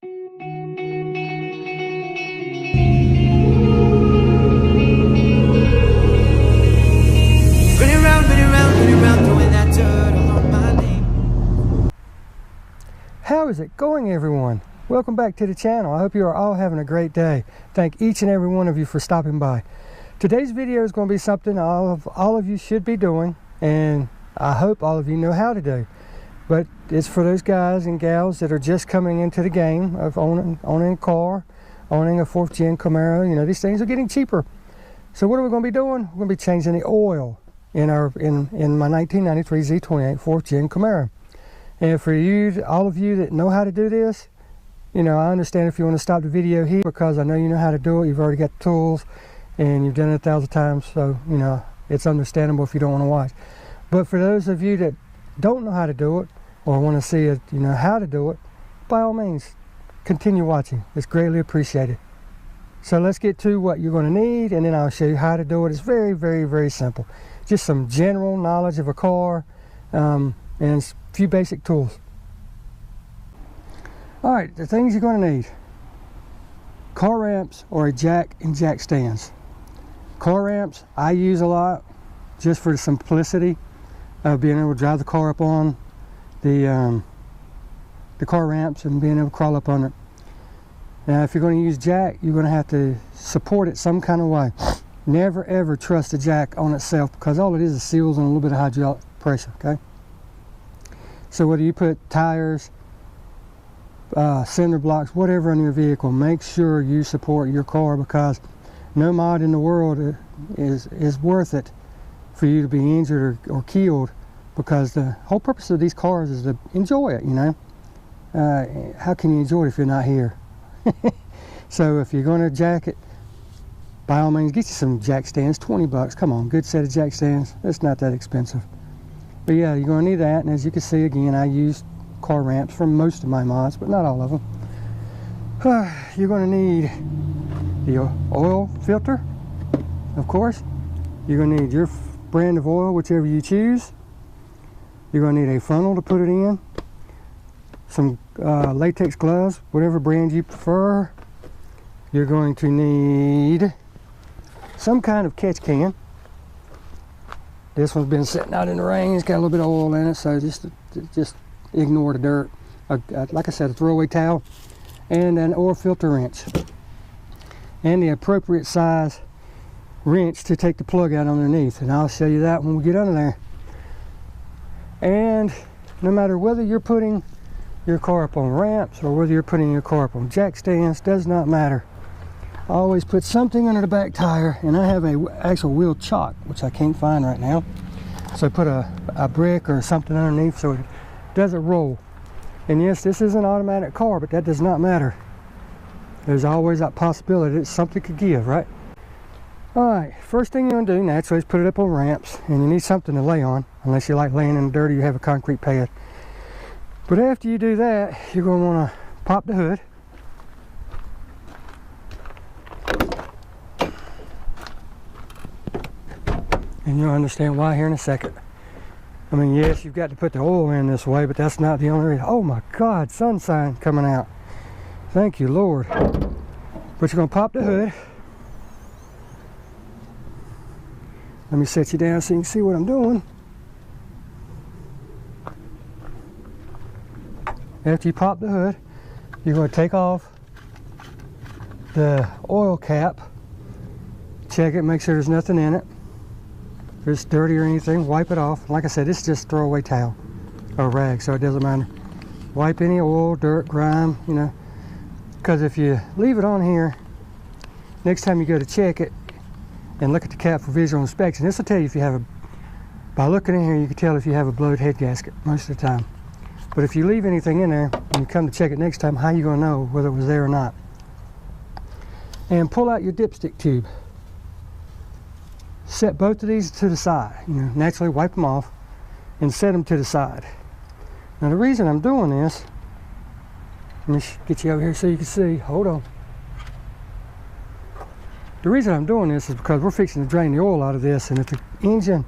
How is it going, everyone? Welcome back to the channel. I hope you are all having a great day. Thank each and every one of you for stopping by. Today's video is going to be something all of you should be doing, and I hope all of you know how to do. But it's for those guys and gals that are just coming into the game of owning a car, owning a 4th gen Camaro. You know, these things are getting cheaper. So what are we going to be doing? We're going to be changing the oil in my 1993 Z28 4th gen Camaro. And for you, all of you that know how to do this, you know, I understand if you want to stop the video here because I know you know how to do it. You've already got the tools and you've done it 1,000 times. So, you know, it's understandable if you don't want to watch. But for those of you that don't know how to do it or want to see it, you know, how to do it, by all means, continue watching. It's greatly appreciated. So let's get to what you're going to need, and then I'll show you how to do it. It's very, very, very simple. Just some general knowledge of a car and a few basic tools. All right, the things you're going to need: car ramps or a jack and jack stands. Car ramps I use a lot just for the simplicity of being able to drive the car up on the car ramps and being able to crawl up on it. Now, if you're going to use jack, you're going to have to support it some kind of way. Never ever trust the jack on itself, because all it is seals and a little bit of hydraulic pressure, okay? So whether you put tires, cinder blocks, whatever on your vehicle, make sure you support your car, because no mod in the world is worth it for you to be injured or killed, because the whole purpose of these cars is to enjoy it, you know? How can you enjoy it if you're not here? So if you're going to jack it, by all means, get you some jack stands. 20 bucks, come on, good set of jack stands. It's not that expensive. But yeah, you're going to need that, and as you can see, again, I use car ramps for most of my mods, but not all of them. You're going to need the oil filter, of course. You're going to need your brand of oil, whichever you choose. You're going to need a funnel to put it in, some latex gloves, whatever brand you prefer. You're going to need some kind of catch can. This one's been sitting out in the rain. It's got a little bit of oil in it, so just ignore the dirt. Like I said, a throwaway towel and an oil filter wrench, and the appropriate size wrench to take the plug out underneath, and I'll show you that when we get under there. And no matter whether you're putting your car up on ramps or whether you're putting your car up on jack stands, does not matter. Always put something under the back tire, and I have a actual wheel chock, which I can't find right now. So put a brick or something underneath so it doesn't roll. And yes, this is an automatic car, but that does not matter. There's always that possibility that something could give, right? All right, first thing you're gonna do naturally is put it up on ramps, and you need something to lay on, unless you like laying in the dirt or you have a concrete pad. But after you do that, you're gonna wanna pop the hood. And you'll understand why here in a second. I mean, yes, you've got to put the oil in this way, but that's not the only reason. Oh my God, sunshine coming out. Thank you, Lord. But you're gonna pop the hood. Let me set you down so you can see what I'm doing. After you pop the hood, you're going to take off the oil cap, check it, make sure there's nothing in it. If it's dirty or anything, wipe it off. Like I said, this is just throwaway towel or rag, so it doesn't matter. Wipe any oil, dirt, grime, you know, because if you leave it on here, next time you go to check it and look at the cap for visual inspection, this will tell you if you have by looking in here, you can tell if you have a blowed head gasket most of the time. But if you leave anything in there and you come to check it next time, how are you going to know whether it was there or not? And pull out your dipstick tube. Set both of these to the side. You know, naturally wipe them off and set them to the side. Now the reason I'm doing this, let me get you over here so you can see. Hold on. The reason I'm doing this is because we're fixing to drain the oil out of this, and if the engine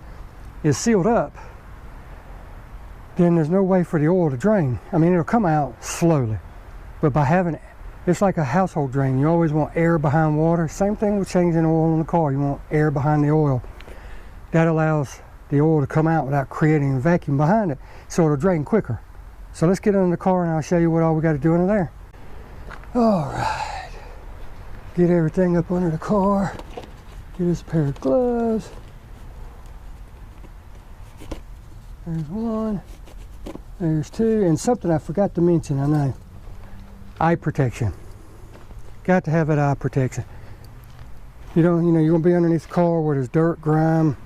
is sealed up, then there's no way for the oil to drain. I mean, it'll come out slowly. But by having, it's like a household drain. You always want air behind water. Same thing with changing oil in the car. You want air behind the oil. That allows the oil to come out without creating a vacuum behind it, so it'll drain quicker. So let's get in the car and I'll show you what all we got to do in there. All right, get everything up under the car. Get us a pair of gloves. There's one, there's two, and something I forgot to mention, I know. Eye protection. Got to have that eye protection. You're gonna be underneath the car where there's dirt, grime,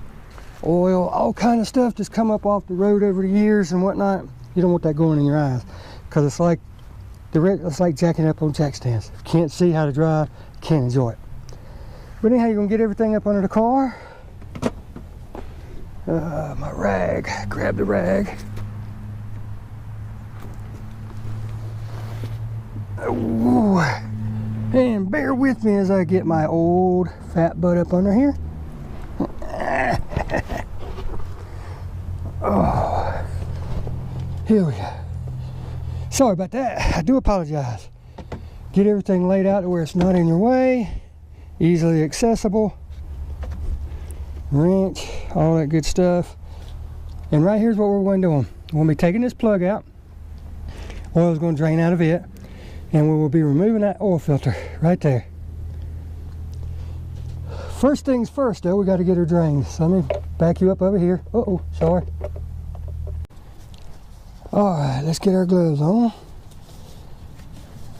oil, all kind of stuff that's come up off the road over the years and whatnot. You don't want that going in your eyes, because it's like jacking up on jack stands. If you can't see how to drive, you can't enjoy it. But anyhow, you're gonna get everything up under the car. My rag, grab the rag. Ooh. And bear with me as I get my old fat butt up under here. Oh, here we go. Sorry about that. I do apologize. Get everything laid out to where it's not in your way, easily accessible. Wrench, all that good stuff. And right here's what we're going to do. We're going to be taking this plug out. Oil is going to drain out of it, and we will be removing that oil filter right there. First things first, though, we got to get her drained. So let me back you up over here. Uh-oh, sorry. All right, let's get our gloves on.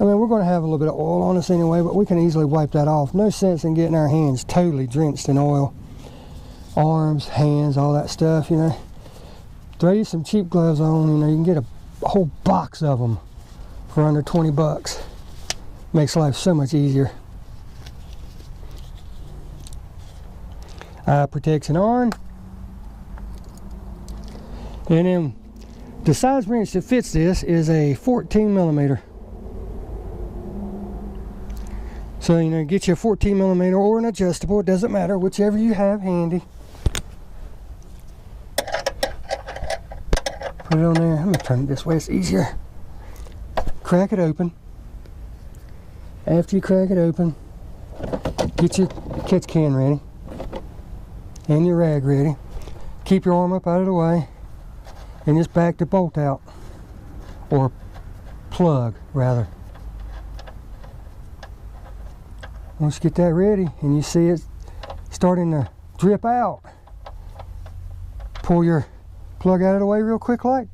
I mean, we're going to have a little bit of oil on us anyway, but we can easily wipe that off. No sense in getting our hands totally drenched in oil. Arms, hands, all that stuff, you know. Throw you some cheap gloves on, you know, you can get a whole box of them for under 20 bucks. Makes life so much easier. Eye protection on. And then the size wrench that fits this is a 14 millimeter. So, you know, get you a 14 millimeter or an adjustable, it doesn't matter, whichever you have handy. Put it on there. I'm going to turn it this way, it's easier. Crack it open. After you crack it open, get your catch can ready and your rag ready. Keep your arm up out of the way and just back the bolt out, or plug rather. Once you get that ready and you see it starting to drip out, pull your plug out of the way real quick like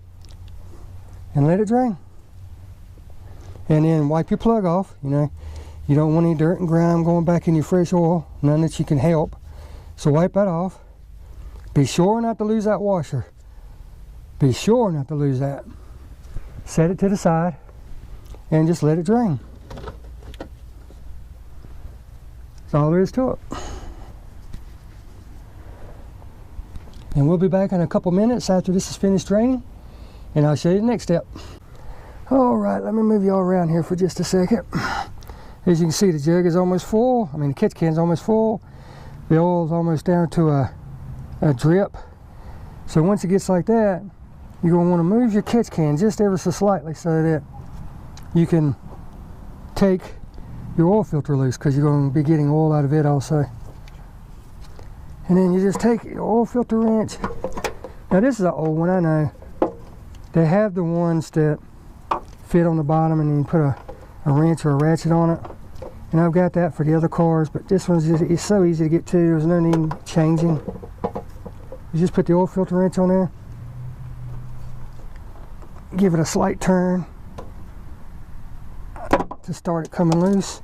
and let it drain. And then wipe your plug off. You know, you don't want any dirt and grime going back in your fresh oil, none that you can help. So wipe that off. Be sure not to lose that washer. Be sure not to lose that. Set it to the side and just let it drain. That's all there is to it. And we'll be back in a couple minutes after this is finished draining, and I'll show you the next step. All right, let me move you all around here for just a second. As you can see, the jug is almost full. I mean, the catch can's almost full. The oil's almost down to a drip. So once it gets like that, you're going to want to move your catch can just ever so slightly so that you can take your oil filter loose, because you're going to be getting oil out of it also. And then you just take your oil filter wrench. Now this is an old one, I know. They have the ones that fit on the bottom and you put a wrench or a ratchet on it. And I've got that for the other cars, but this one's just, it's so easy to get to. There's no need changing. You just put the oil filter wrench on there. Give it a slight turn to start it coming loose.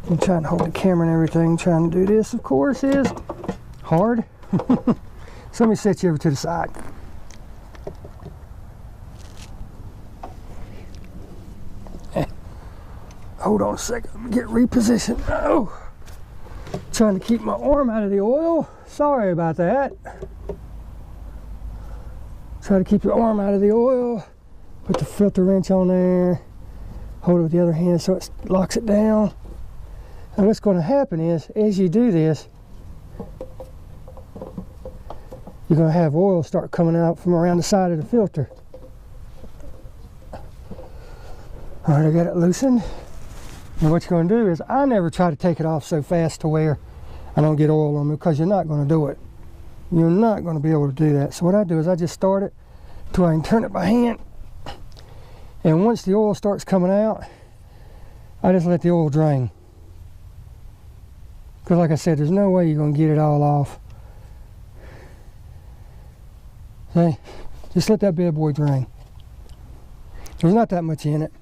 I'm trying to hold the camera and everything. Trying to do this, of course, is hard. So let me set you over to the side. Hold on a second. Let me get repositioned. Oh, trying to keep my arm out of the oil. Sorry about that. Try to keep your arm out of the oil. Put the filter wrench on there. Hold it with the other hand so it locks it down. And what's going to happen is, as you do this, you're going to have oil start coming out from around the side of the filter. All right, I got it loosened. And what you're going to do is, I never try to take it off so fast to where I don't get oil on me, because you're not going to do it. You're not going to be able to do that. So what I do is I just start it till I can turn it by hand. And once the oil starts coming out, I just let the oil drain. Because like I said, there's no way you're going to get it all off. Okay? Just let that bad boy drain. There's not that much in it.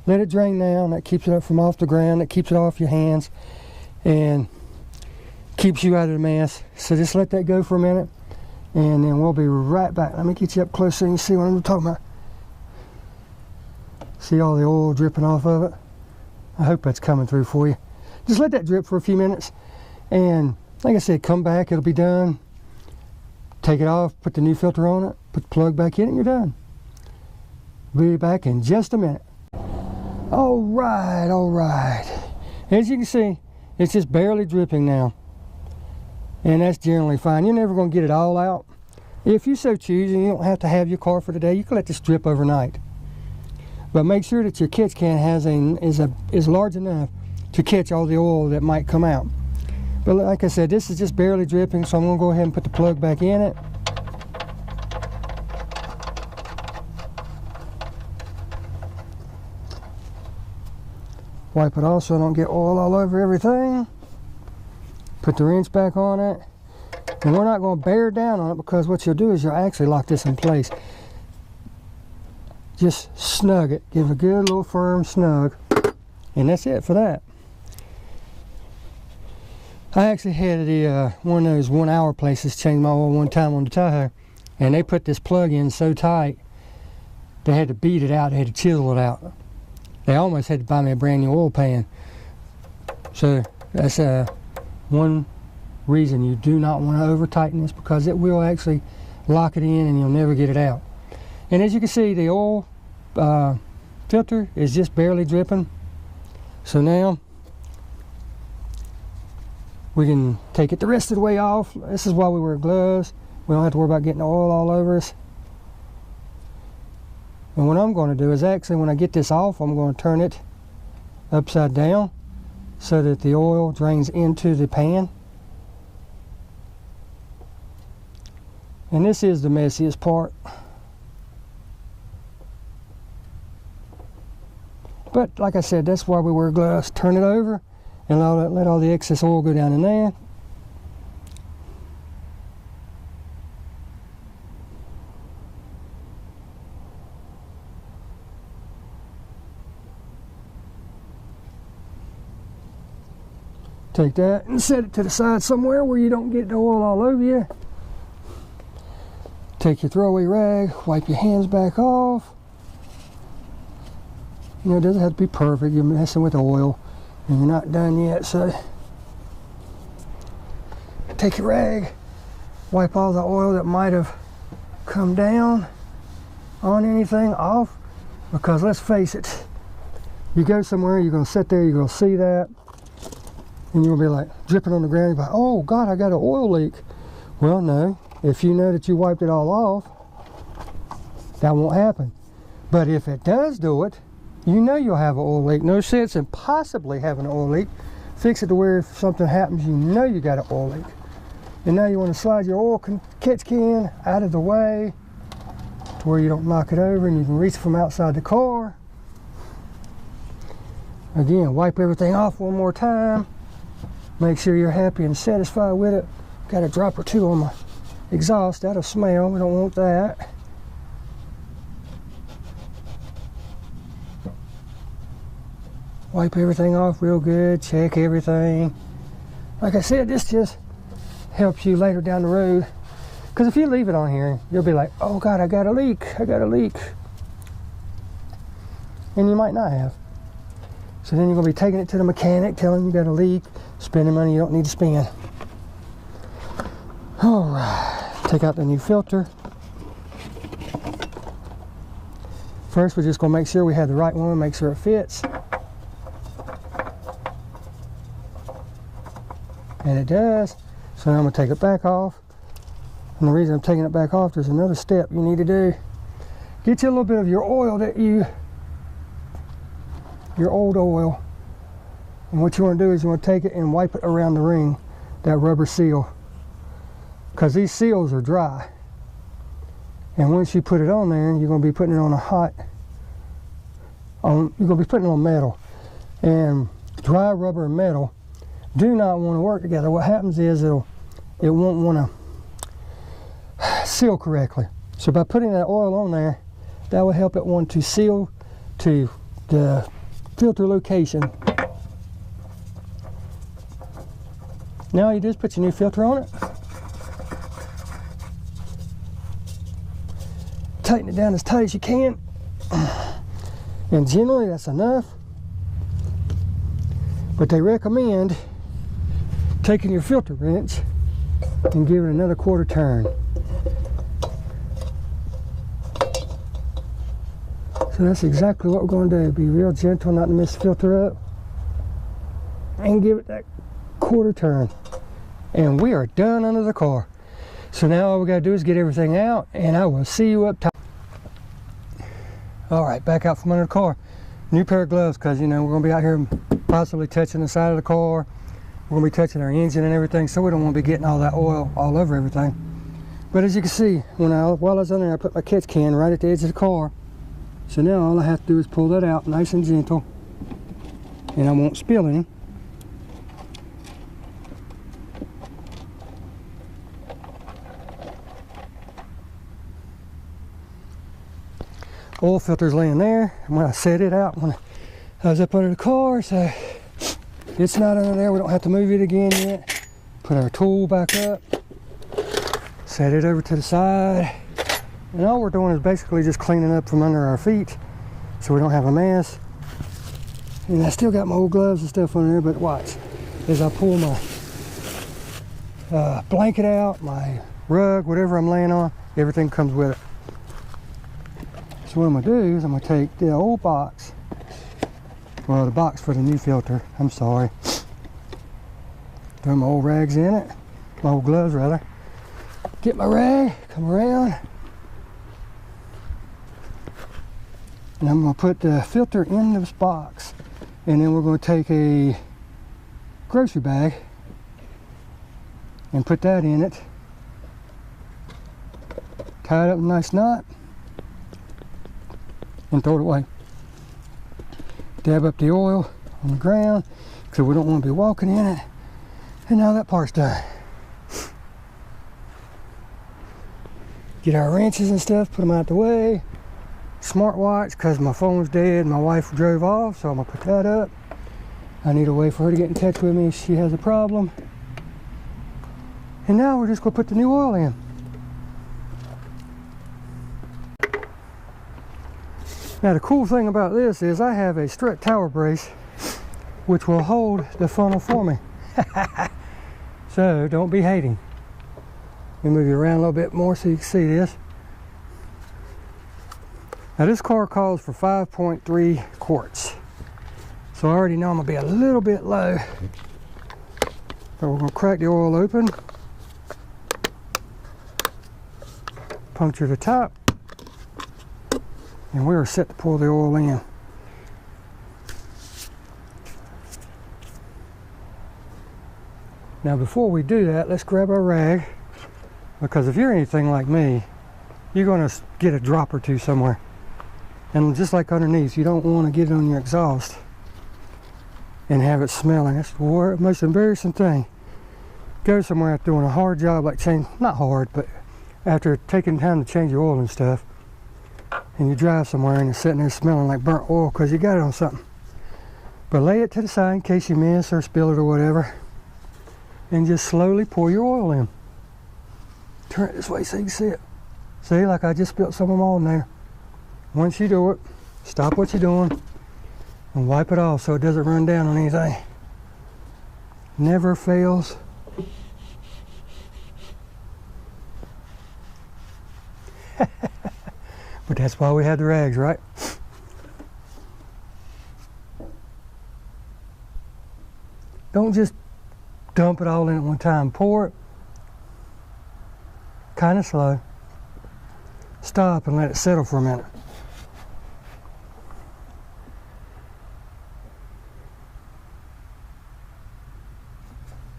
Let it drain down. That keeps it up from off the ground. That keeps it off your hands. And keeps you out of the mess. So just let that go for a minute. And then we'll be right back. Let me get you up close so you can see what I'm talking about. See all the oil dripping off of it? I hope that's coming through for you. Just let that drip for a few minutes. And like I said, come back. It'll be done. Take it off. Put the new filter on it. Put the plug back in and you're done. Be back in just a minute. All right, all right. As you can see, it's just barely dripping now. And that's generally fine. You're never going to get it all out. If you so choose, and you don't have to have your car for today, you can let this drip overnight. But make sure that your catch can is large enough to catch all the oil that might come out. But like I said, this is just barely dripping, so I'm going to go ahead and put the plug back in it. Wipe it off so I don't get oil all over everything. Put the wrench back on it. And we're not going to bear down on it, because what you'll do is you'll actually lock this in place. Just snug it. Give it a good little firm snug. And that's it for that. I actually had one of those 1 hour places change my oil one time on the Tahoe. And they put this plug in so tight, they had to beat it out. They had to chisel it out. They almost had to buy me a brand new oil pan. So that's one reason you do not want to over tighten this, because it will actually lock it in and you'll never get it out. And as you can see, the oil filter is just barely dripping. So now we can take it the rest of the way off. This is why we wear gloves. We don't have to worry about getting oil all over us. And what I'm going to do is, actually, when I get this off, I'm going to turn it upside down so that the oil drains into the pan. And this is the messiest part. But like I said, that's why we wear gloves. Turn it over and let all the excess oil go down in there. Take that and set it to the side somewhere where you don't get the oil all over you. Take your throwaway rag, wipe your hands back off. You know, it doesn't have to be perfect. You're messing with oil and you're not done yet, so take your rag, wipe all the oil that might have come down on anything off, because let's face it, you go somewhere, you're going to sit there, you're going to see that, and you'll be like dripping on the ground. You're like, oh God, I got an oil leak. Well, no, if you know that you wiped it all off, that won't happen. But if it does do it, you know you'll have an oil leak. No sense in possibly having an oil leak. Fix it to where if something happens, you know you got an oil leak. And now you want to slide your oil catch can out of the way to where you don't knock it over and you can reach from outside the car. Again, wipe everything off one more time. Make sure you're happy and satisfied with it. Got a drop or two on my exhaust. That'll smell. We don't want that. Wipe everything off real good. Check everything. Like I said, this just helps you later down the road. Because if you leave it on here, you'll be like, oh God, I got a leak. I got a leak. And you might not have. So then you're going to be taking it to the mechanic, telling him you got a leak, spending money you don't need to spend. All right, take out the new filter. First, we're just going to make sure we have the right one, make sure it fits. And it does. So now I'm going to take it back off. And the reason I'm taking it back off, there's another step you need to do. Get you a little bit of your oil your old oil. And what you want to do is you want to take it and wipe it around the ring, that rubber seal. Because these seals are dry. And once you put it on there, you're going to be putting it on you're going to be putting it on metal. And dry rubber and metal do not want to work together. What happens is it won't want to seal correctly. So by putting that oil on there, that will help it want to seal to the filter location. Now you just put your new filter on it. Tighten it down as tight as you can. And generally that's enough. But they recommend taking your filter wrench and giving it another quarter turn. So that's exactly what we're going to do. Be real gentle, not to mess the filter up. And give it that quarter turn. And we are done under the car. So now all we got to do is get everything out, and I will see you up top. All right, back out from under the car. New pair of gloves, because you know we're going to be out here possibly touching the side of the car. We're going to be touching our engine and everything, so we don't want to be getting all that oil all over everything. But as you can see, while I was under there, I put my catch can right at the edge of the car. So now all I have to do is pull that out nice and gentle, and I won't spill any. Oil filter's laying there, and when I set it out, when I was up under the car, so it's not under there. We don't have to move it again yet. Put our tool back up, set it over to the side, and all we're doing is basically just cleaning up from under our feet so we don't have a mess. And I still got my old gloves and stuff on there, but watch as I pull my blanket out, my rug, whatever I'm laying on, everything comes with it. So what I'm going to do is I'm going to take the old box, well, the box for the new filter, I'm sorry, throw my old rags in it, my old gloves rather, get my rag, come around, and I'm going to put the filter in this box, and then we're going to take a grocery bag and put that in it, tie it up in a nice knot, and throw it away. Dab up the oil on the ground because we don't want to be walking in it. And now that part's done. Get our wrenches and stuff, put them out the way. Smartwatch, because my phone's dead, my wife drove off, so I'm gonna put that up. I need a way for her to get in touch with me if she has a problem. And now we're just gonna put the new oil in. Now the cool thing about this is I have a strut tower brace which will hold the funnel for me. So don't be hating. Let me move you around a little bit more so you can see this. Now this car calls for 5.3 quarts. So I already know I'm gonna be a little bit low. But we're gonna crack the oil open. Puncture the top. And we are set to pour the oil in. Now before we do that, let's grab our rag, because if you're anything like me, you're going to get a drop or two somewhere. And just like underneath, you don't want to get it on your exhaust and have it smelling. That's the most embarrassing thing. Go somewhere after doing a hard job like not hard, but after taking time to change your oil and stuff, and you drive somewhere and it's sitting there smelling like burnt oil because you got it on something. But lay it to the side in case you miss or spill it or whatever, and just slowly pour your oil in. Turn it this way so you can see it. See, like I just spilled some of them all in there. Once you do it, stop what you're doing and wipe it off so it doesn't run down on anything. Never fails. But that's why we have the rags, right? Don't just dump it all in at one time. Pour it kind of slow. Stop and let it settle for a minute.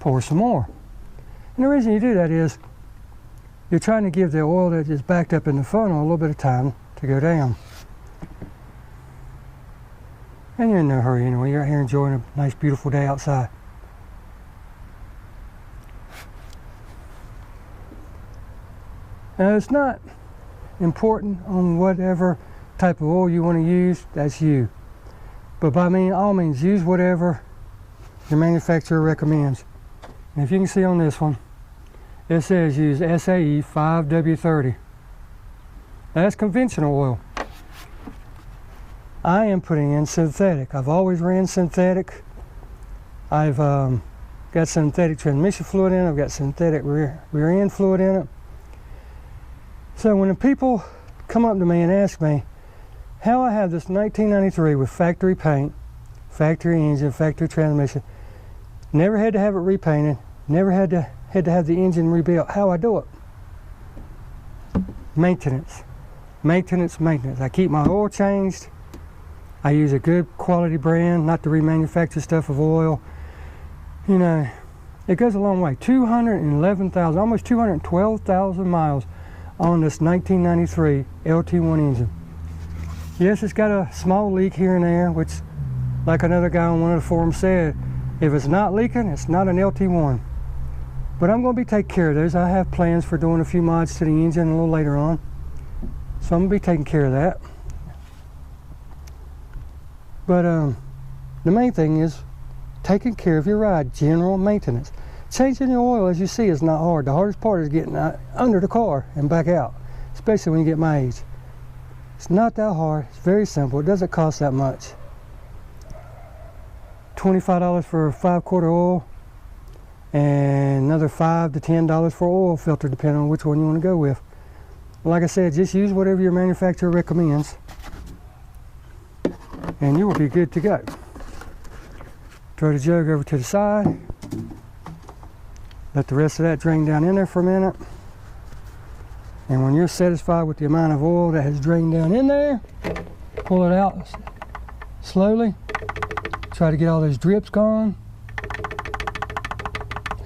Pour some more. And the reason you do that is you're trying to give the oil that is backed up in the funnel a little bit of time to go down. And you're in no hurry anyway. You're out here enjoying a nice, beautiful day outside. Now, it's not important on whatever type of oil you want to use. That's you. But by all means, use whatever your manufacturer recommends. And if you can see on this one, it says use SAE 5W30. That's conventional oil. I am putting in synthetic. I've always ran synthetic. I've got synthetic transmission fluid in it. I've got synthetic rear end fluid in it. So when the people come up to me and ask me how I have this 1993 with factory paint, factory engine, factory transmission, never had to have it repainted, never had to have the engine rebuilt, how I do it? Maintenance. Maintenance, maintenance. I keep my oil changed. I use a good quality brand, not the remanufactured stuff of oil. You know, it goes a long way. 211,000, almost 212,000 miles on this 1993 LT1 engine. Yes, it's got a small leak here and there, which, like another guy on one of the forums said, if it's not leaking, it's not an LT1. But I'm going to be taking care of those. I have plans for doing a few mods to the engine a little later on. So I'm going to be taking care of that. But the main thing is taking care of your ride, general maintenance. Changing the oil, as you see, is not hard. The hardest part is getting under the car and back out, especially when you get my age. It's not that hard. It's very simple. It doesn't cost that much. $25 for 5-quart oil, and another $5 to $10 for oil filter, depending on which one you want to go with. Like I said, just use whatever your manufacturer recommends, and you will be good to go. Throw the jug over to the side. Let the rest of that drain down in there for a minute. And when you're satisfied with the amount of oil that has drained down in there, pull it out slowly. Try to get all those drips gone.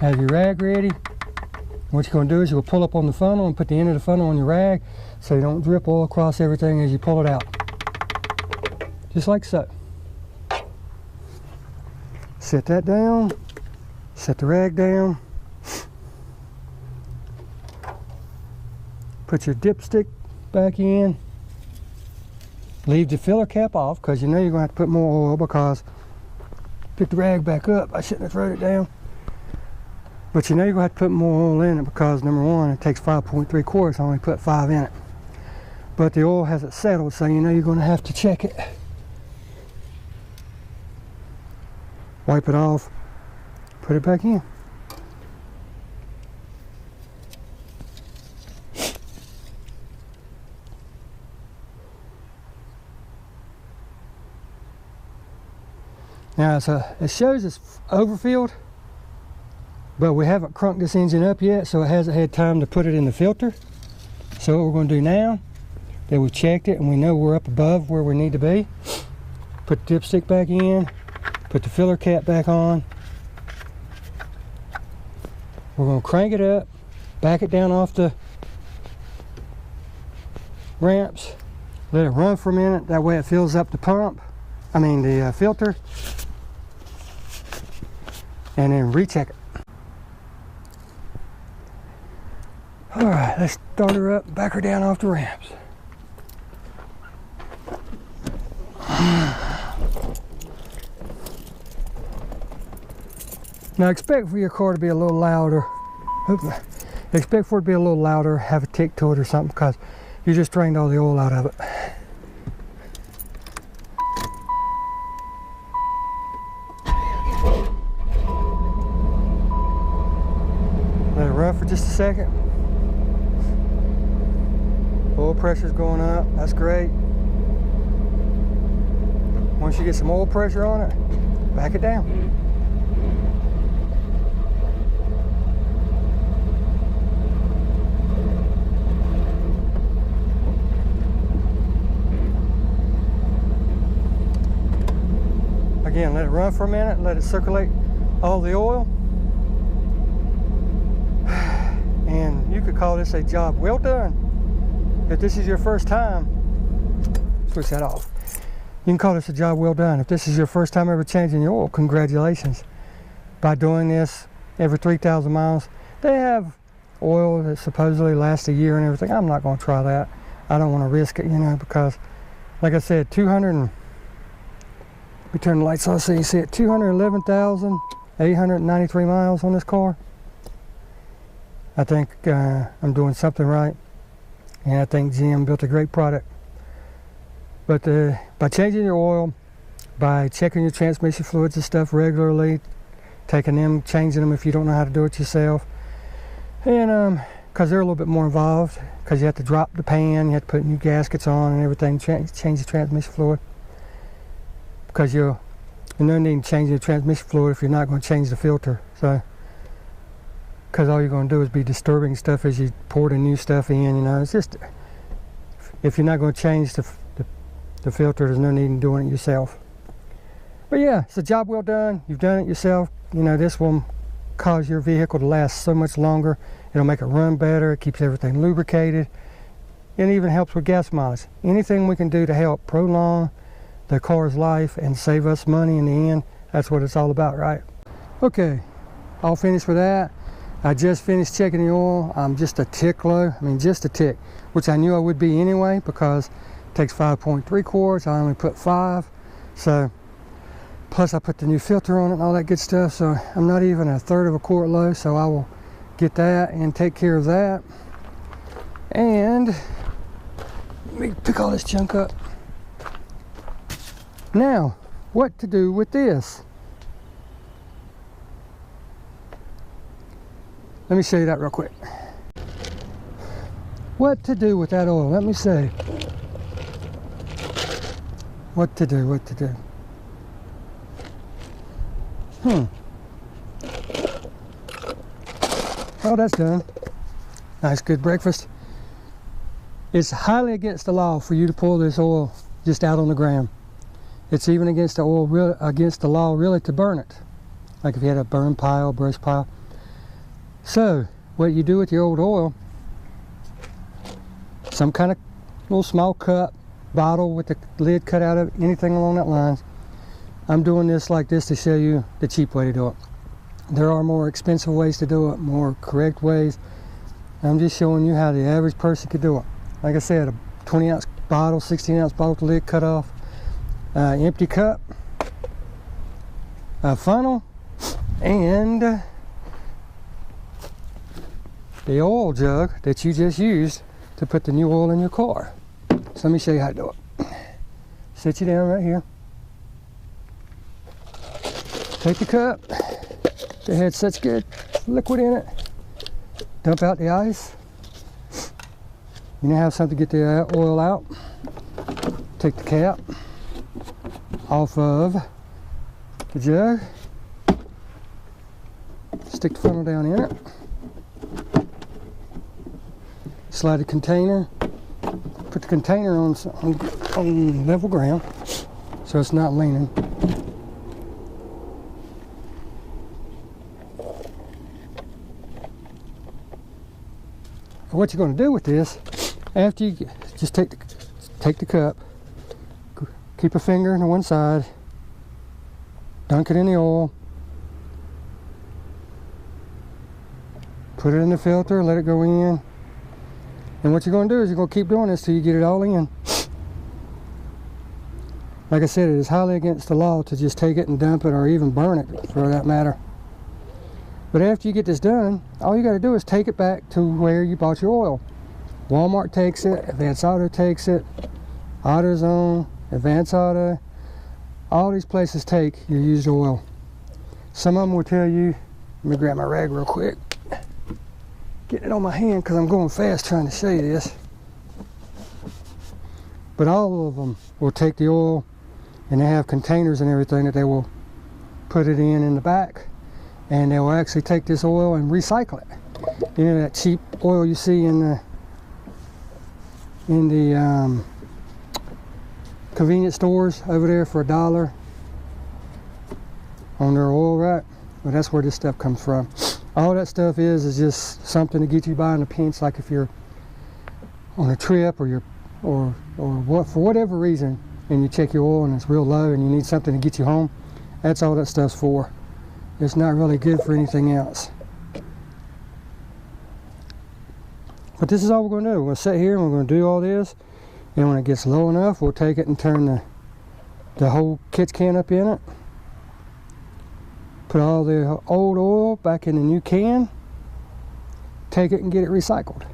Have your rag ready. What you're going to do is you'll pull up on the funnel and put the end of the funnel on your rag so you don't drip oil across everything as you pull it out. Just like so. Set that down. Set the rag down. Put your dipstick back in. Leave the filler cap off because you know you're going to have to put more oil, because pick the rag back up. I shouldn't have thrown it down. But you know you're going to have to put more oil in it because, number one, it takes 5.3 quarts. I only put 5 in it. But the oil hasn't settled, so you know you're going to have to check it. Wipe it off. Put it back in. Now it shows it's overfilled, but we haven't crunked this engine up yet, so it hasn't had time to put it in the filter. So what we're going to do now, that we've checked it and we know we're up above where we need to be, put the dipstick back in, put the filler cap back on. We're going to crank it up, back it down off the ramps, let it run for a minute, that way it fills up the the filter, and then recheck it. All right, let's start her up, back her down off the ramps. Now expect for your car to be a little louder. Expect for it to be a little louder, have a tick to it or something, because you just drained all the oil out of it. Let it run for just a second. Oil pressure's going up, that's great. Once you get some oil pressure on it, back it down. again, let it run for a minute, let it circulate all the oil. And you could call this a job well done. If this is your first time, switch that off. You can call this a job well done. If this is your first time ever changing your oil, congratulations. By doing this every 3,000 miles, they have oil that supposedly lasts a year and everything. I'm not going to try that. I don't want to risk it, you know, because like I said, we turn the lights on so you see it, 211,893 miles on this car. I think I'm doing something right, and I think GM built a great product. But by changing your oil, by checking your transmission fluids and stuff regularly, changing them if you don't know how to do it yourself, and because they're a little bit more involved, because you have to drop the pan, you have to put new gaskets on and everything, change the transmission fluid, because you're no need to change the transmission fluid if you're not going to change the filter. So, because all you're going to do is be disturbing stuff as you pour the new stuff in, you know. It's just, if you're not going to change the filter, there's no need in doing it yourself. But yeah, it's a job well done. You've done it yourself. You know, this will cause your vehicle to last so much longer. It'll make it run better. It keeps everything lubricated. It even helps with gas mileage. Anything we can do to help prolong the car's life and save us money in the end, that's what it's all about, right? Okay, all finished with that. I just finished checking the oil. I'm just a tick low. I mean, just a tick, which I knew I would be anyway, because it takes 5.3 quarts. I only put 5. So, plus I put the new filter on it and all that good stuff. So I'm not even a third of a quart low. So I will get that and take care of that. And let me pick all this junk up. Now, what to do with this? Let me show you that real quick. What to do with that oil? Let me see. What to do? Oh, that's done. Nice, good breakfast. It's highly against the law for you to pour this oil just out on the ground. It's even against the law really to burn it. Like if you had a burn pile, brush pile. So, what you do with your old oil, some kind of little small cup, bottle with the lid cut out of it, anything along that lines. I'm doing this like this to show you the cheap way to do it. There are more expensive ways to do it, more correct ways. I'm just showing you how the average person could do it. Like I said, a 20-ounce bottle, 16-ounce bottle with the lid cut off, empty cup, a funnel, and the oil jug that you just used to put the new oil in your car. So let me show you how to do it. Sit you down right here. Take the cup. It had such good liquid in it. Dump out the ice. You now have something to get the oil out. Take the cap off of the jug. Stick the funnel down in it. Slide the container. Put the container on level ground so it's not leaning. What you're going to do with this, after you just take the cup, keep a finger on one side, dunk it in the oil, put it in the filter, let it go in. And what you're going to do is you're going to keep doing this till you get it all in. Like I said, it is highly against the law to just take it and dump it or even burn it for that matter. But after you get this done, all you got to do is take it back to where you bought your oil. Walmart takes it, Advance Auto takes it, AutoZone, Advance Auto. All these places take your used oil. Some of them will tell you, let me grab my rag real quick. Getting it on my hand because I'm going fast trying to show you this. But all of them will take the oil and they have containers and everything that they will put it in the back. And they will actually take this oil and recycle it. You know that cheap oil you see in the convenience stores over there for $1? on their oil, right? Well, that's where this stuff comes from. All that stuff is just something to get you by in a pinch, like if you're on a trip or what, for whatever reason, and you check your oil and it's real low and you need something to get you home. That's all that stuff's for. It's not really good for anything else. But this is all we're going to do. We're going to sit here and we're going to do all this, and when it gets low enough, we'll take it and turn the whole catch can up in it. Put all the old oil back in the new can. Take it and get it recycled.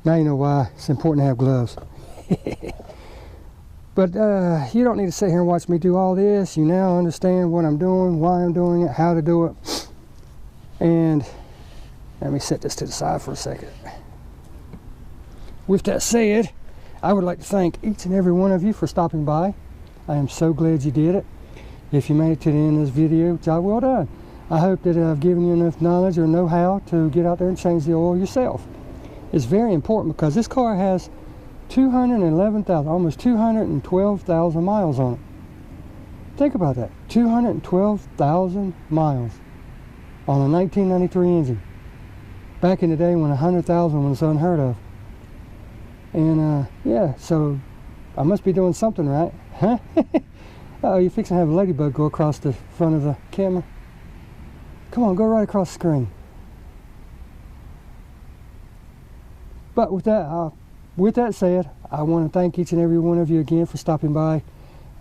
Now you know why it's important to have gloves. But you don't need to sit here and watch me do all this. You now understand what I'm doing, why I'm doing it, how to do it. And let me set this to the side for a second. With that said, I would like to thank each and every one of you for stopping by. I am so glad you did it. If you made it to the end of this video, job well done. I hope that I've given you enough knowledge or know-how to get out there and change the oil yourself. It's very important because this car has 211,000, almost 212,000 miles on it. Think about that, 212,000 miles on a 1993 engine. Back in the day when 100,000 was unheard of. And yeah, so I must be doing something right, huh? Oh, you're fixing to have a ladybug go across the front of the camera. Come on, go right across the screen. But with that said, I want to thank each and every one of you again for stopping by.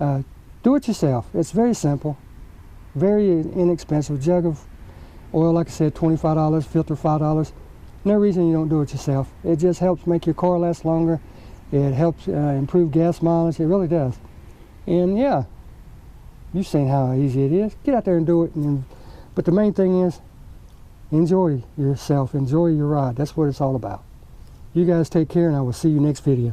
Do it yourself. It's very simple, very inexpensive. Jug of oil, like I said, $25, filter $5. No reason you don't do it yourself. It just helps make your car last longer. It helps improve gas mileage. It really does. And yeah, you've seen how easy it is. Get out there and do it. But the main thing is, enjoy yourself. Enjoy your ride. That's what it's all about. You guys take care, and I will see you next video.